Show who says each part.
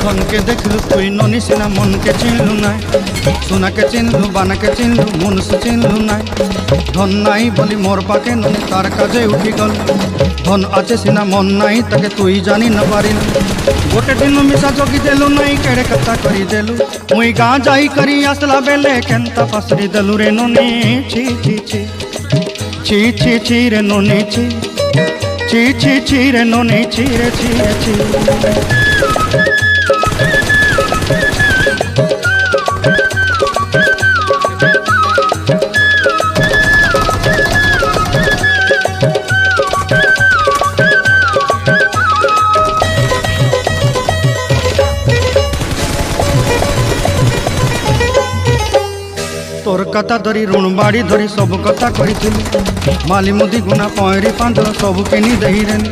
Speaker 1: ধনকে দেখলু তুই ননি সিনা মনকে চিনলু নাই, সোনাকে চিনলু বানাকে চিনলু মনুষ্য চিনলু নাই। ধন নাই বলি মোর পাকে ননি তার কাজে উঠি গল, ধন আছে সিনা মন নাই তাকে তুই জানি না পারিলু। গোটে দিন মিশা জগি দেলু নাই কেড়ে কথা করি দেলু, মুই গাঁ যাই করি আসলা বেলে কেনতা পাসরি দেলু রে ননি। ছি ছি ছি ছি ছি ছি রে ননি ছি ছি ছি ছি রে ননি ছি রে ছি রে ছি। তোর কথা ধরি ঋণ বাড়ি ধরি সব কথা কইছিলু, মালি মুদি গুনা পয়রি পাঁদর সবু কিনি দেই রেনি।